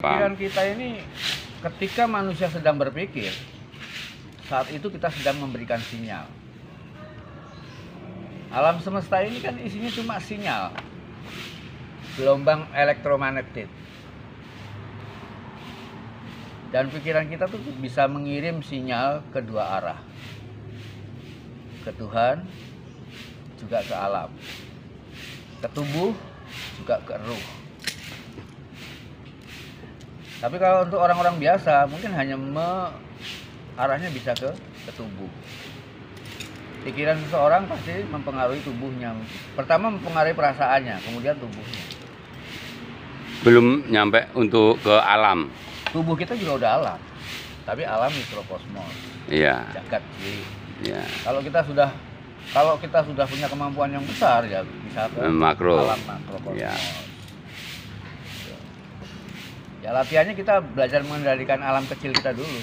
Pikiran kita ini ketika manusia sedang berpikir, saat itu kita sedang memberikan sinyal. Alam semesta ini kan isinya cuma sinyal, gelombang elektromagnetik. Dan pikiran kita tuh bisa mengirim sinyal ke dua arah, ke Tuhan, juga ke alam, ke tubuh, juga ke ruh. Tapi kalau untuk orang-orang biasa, mungkin hanya arahnya bisa ke tubuh. Pikiran seseorang pasti mempengaruhi tubuhnya. Pertama mempengaruhi perasaannya, kemudian tubuhnya. Belum nyampe untuk ke alam. Tubuh kita juga udah alam, tapi alam mikrokosmos. Iya. Jagat sih. Iya. Kalau kita sudah punya kemampuan yang besar, ya bisa ke Makro. alam makrokosmos. Iya. Ya latihannya kita belajar mengendalikan alam kecil kita dulu.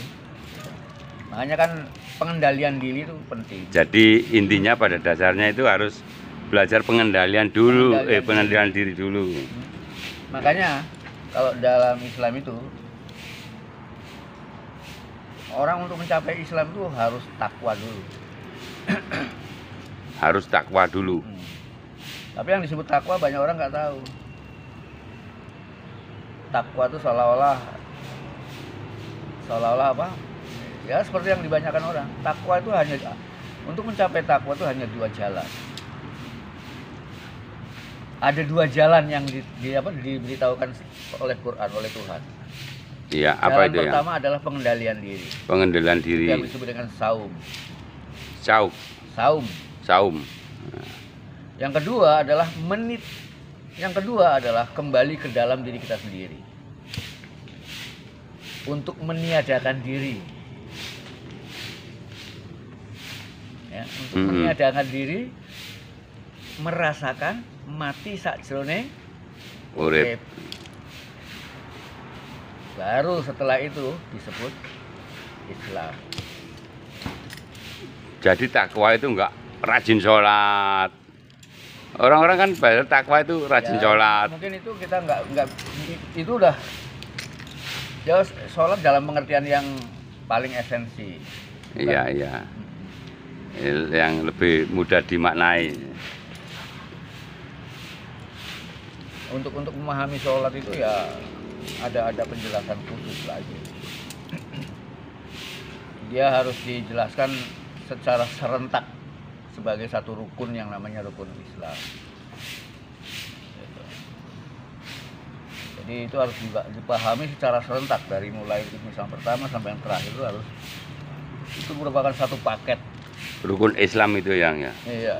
Makanya kan pengendalian diri itu penting. Jadi intinya pada dasarnya itu harus belajar pengendalian dulu, pengendalian diri dulu. Makanya kalau dalam Islam itu orang untuk mencapai Islam itu harus takwa dulu. Harus takwa dulu. Tapi yang disebut takwa banyak orang nggak tahu. Takwa itu seolah-olah apa? Ya seperti yang dibanyakan orang. Takwa itu hanya untuk mencapai takwa itu hanya dua jalan. Ada dua jalan yang diberitahukan oleh Quran, oleh Tuhan. Iya, apa jalan itu ya? Pertama adalah pengendalian diri. Pengendalian diri. Yang disebut dengan saum. Saum. Yang kedua adalah menit. Yang kedua adalah kembali ke dalam diri kita sendiri. Untuk meniadakan diri. Ya, untuk meniadakan diri, merasakan mati sakjroning urip. Baru setelah itu disebut Islam. Jadi takwa itu enggak rajin sholat. Orang-orang kan pada takwa itu rajin sholat. Mungkin itu kita enggak itu udah ya sholat dalam pengertian yang paling esensi. Iya, iya. Yang lebih mudah dimaknai. Untuk memahami sholat itu ya ada penjelasan khusus lagi. Dia harus dijelaskan secara serentak sebagai satu rukun yang namanya rukun Islam. Jadi itu harus juga dipahami secara serentak dari mulai misal pertama sampai yang terakhir itu merupakan satu paket. Rukun Islam itu yang ya. Iya.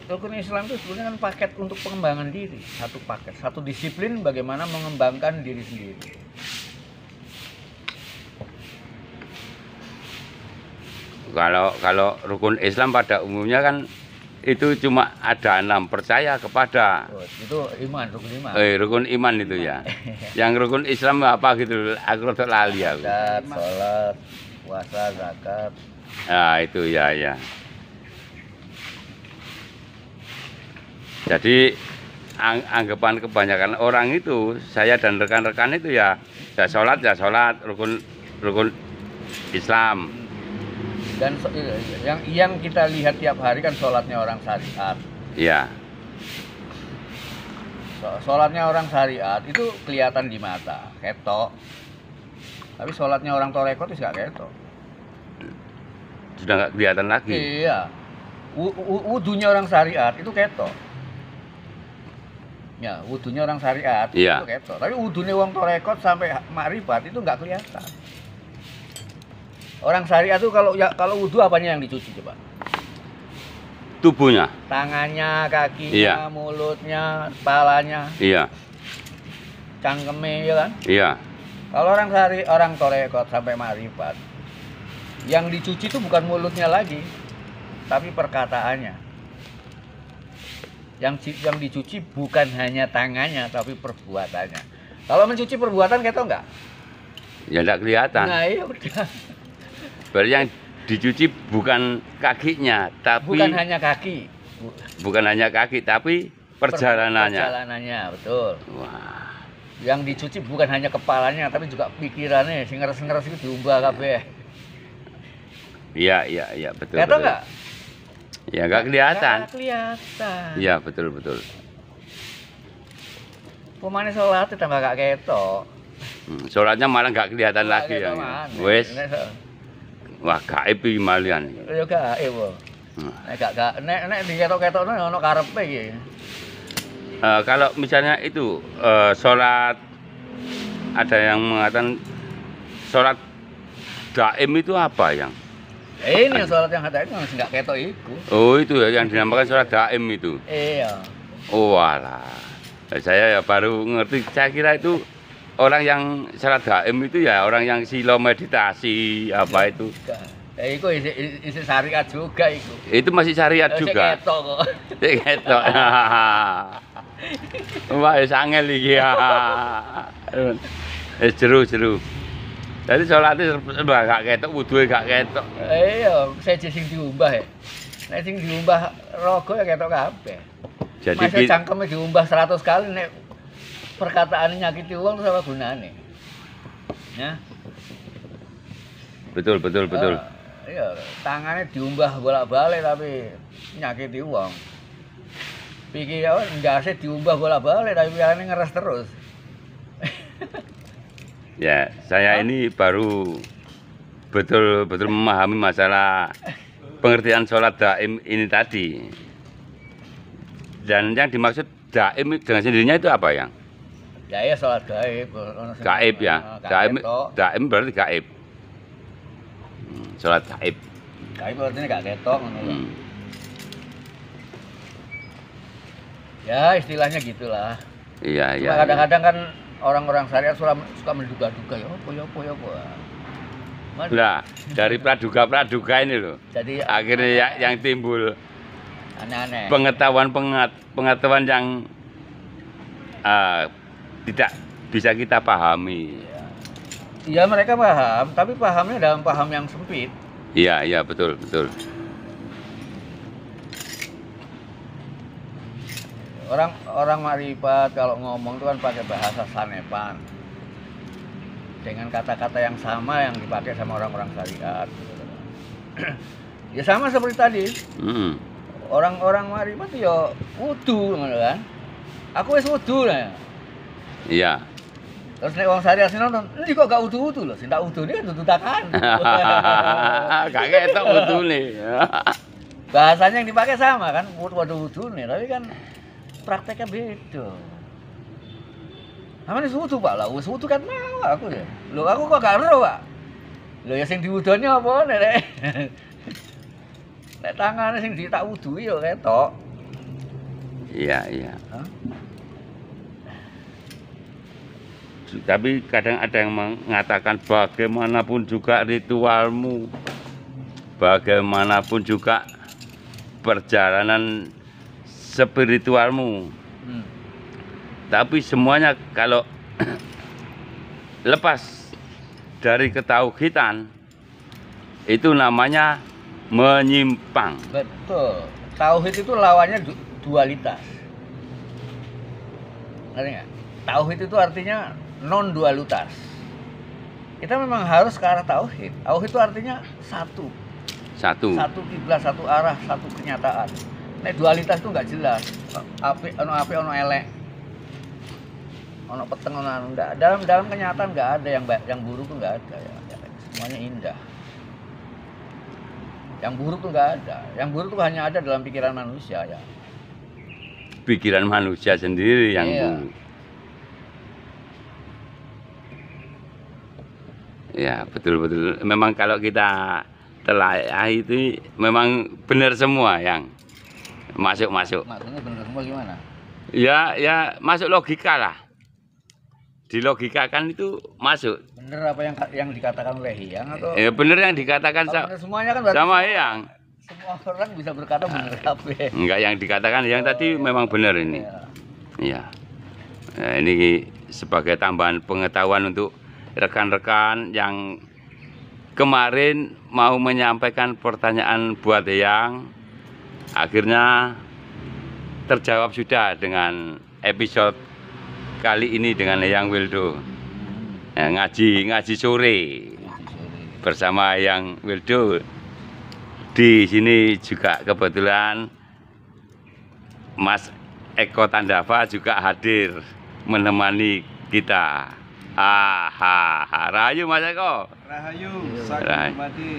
Rukun Islam itu sebenarnya kan paket untuk pengembangan diri, satu paket, satu disiplin bagaimana mengembangkan diri sendiri. Kalau rukun Islam pada umumnya kan itu cuma ada 6, percaya kepada. Itu iman, rukun iman. Rukun iman itu ya. Yang rukun Islam apa gitu? Aku rada lali aku. Salat, puasa, zakat. Nah, itu ya. Jadi anggapan kebanyakan orang itu, saya dan rekan-rekan itu ya sholat, rukun Islam. Dan yang kita lihat tiap hari kan sholatnya orang syariat. Iya. Sholatnya orang syariat itu kelihatan di mata, ketok. Tapi sholatnya orang torekot itu nggak ketok. Sudah nggak kelihatan lagi. Iya. Wudunya orang syariat itu ketok. Ya, wudunya orang syariat itu ketok. Tapi wudunya orang torekot sampai makrifat itu nggak kelihatan. Orang syariat itu kalau wudu apanya yang dicuci coba? Tubuhnya. Tangannya, kakinya, mulutnya, kepalanya. Iya. Cangkeme ya kan? Iya. Kalau orang torekot sampai makrifat, yang dicuci itu bukan mulutnya lagi, tapi perkataannya. Yang dicuci bukan hanya tangannya, tapi perbuatannya. Kalau mencuci perbuatan ketok enggak? Ya enggak kelihatan. Nah, iya udah. Berarti yang dicuci bukan kakinya, tapi bukan hanya kaki. Bukan hanya kaki, tapi perjalanannya. Perjalanannya, betul. Wah. Yang dicuci bukan hanya kepalanya, tapi juga pikirannya. Sing ngeres-ngeres itu diumbah kabeh. Iya, iya, iya, betul. Ketok betul. nggak? Ya nggak kelihatan. Nggak kelihatan. Iya, betul, betul. Pemane sholat tambah gak ketok. Sholatnya malah nggak kelihatan Nggak lagi ya. ketok maneh. Wes, Nek wah gaib iki malian. ya gaib kok. Nek nek diketok-ketokno ono karepe iki. Kalau misalnya itu sholat, ada yang mengatakan sholat daim itu apa yang? Ini sholat yang ada itu nggak ketok iku. Oh itu ya yang dinamakan sholat daim itu. Iya. Oh alah, saya ya baru ngerti. Saya kira itu orang yang sholat daim itu ya orang yang silo meditasi apa itu. Ya iku isi syariat juga iku. Itu masih syariat juga. Ketok kok. Ketok. Wah, wis angel iki ya. Jeru. Jadi sholatnya serba gak ketok, wuduhe gak ketok. Iya, seje sing diumbah ya. Nek sing diumbah rogo ya ketok kabeh. Jadi Masa cangkeme diumbah 100 kali nek perkataan nyakiti uang terus apa gunane? Ya. betul. Iya, tangannya diumbah bolak-balik tapi nyakiti uang. Pikiran ndase diumbah bolak-balik tapi pikirannya ngeres terus. Ya, saya ini baru betul-betul memahami masalah pengertian sholat daim ini tadi. Dan yang dimaksud daim dengan sendirinya itu apa yang? Ya sholat gaib. Gaib ya. Daim berarti gaib. Sholat gaib. Gaib artinya gak ketok ngono lho. Ya istilahnya gitulah. Iya. Cuma kadang-kadang kan orang-orang syariat suka menduga-duga ya apa. Nah, dari praduga ini loh. Jadi akhirnya yang timbul aneh-aneh. Pengetahuan yang tidak bisa kita pahami. Iya mereka paham, tapi pahamnya dalam paham yang sempit. Iya betul. Orang makrifat kalau ngomong itu kan pakai bahasa sanepan dengan kata-kata yang sama yang dipakai sama orang-orang syariat. Ya sama seperti tadi. Orang-orang makrifat ya wudu kan. Aku wis wudu lah. Iya. Terus nek wong syariat sing nonton, "Ini kok gak wudu-wudu lho, sing tak wudu ini kan dudu takan." Gak ketok wudune. Bahasanya yang dipakai sama kan, wudu-wudune, tapi kan prakteknya beda. Namanya wudu Pak lah, wis wudu kan mau aku ya. Lho aku kok gak ero, Pak. Lho ya sing diwudone apa nek nek tangane sing ditak wudui ya ketok. Iya. Tapi kadang ada yang mengatakan bagaimanapun juga ritualmu, bagaimanapun juga perjalanan spiritualmu, tapi semuanya kalau lepas dari ketauhidan itu namanya menyimpang. Betul. Tauhid itu lawannya dualitas. Ngerti nggak? Tauhid itu artinya non dualitas. Kita memang harus ke arah tauhid. Tauhid itu artinya satu kiblat, satu arah, satu kenyataan. Nek dualitas itu nggak jelas. Api ono elek, ono peteng ono enggak. Dalam kenyataan nggak ada yang buruk tuh nggak ada ya. Semuanya indah. Yang buruk tuh nggak ada. Yang buruk tuh hanya ada dalam pikiran manusia ya. Pikiran manusia sendiri yang buruk. Ya betul. Memang kalau kita telaah itu memang benar semua yang masuk. Maksudnya benar semua gimana? Ya masuk logika lah. Dilogikakan itu masuk. Benar apa yang dikatakan oleh Hyang atau? Ya benar yang dikatakan semuanya kan berarti sama Hyang. Semua orang bisa berkata benar kabeh. Enggak, yang dikatakan yang tadi memang benar ini. Iya. Nah, ini sebagai tambahan pengetahuan untuk rekan-rekan yang kemarin mau menyampaikan pertanyaan buat Hyang, akhirnya terjawab sudah dengan episode kali ini dengan Yang Wildo. Ngaji sore bersama Yang Wildo. Di sini juga kebetulan Mas Eko Tandava juga hadir menemani kita. Rahayu Mas Eko. Rahayu, Rahayu. sakit mati.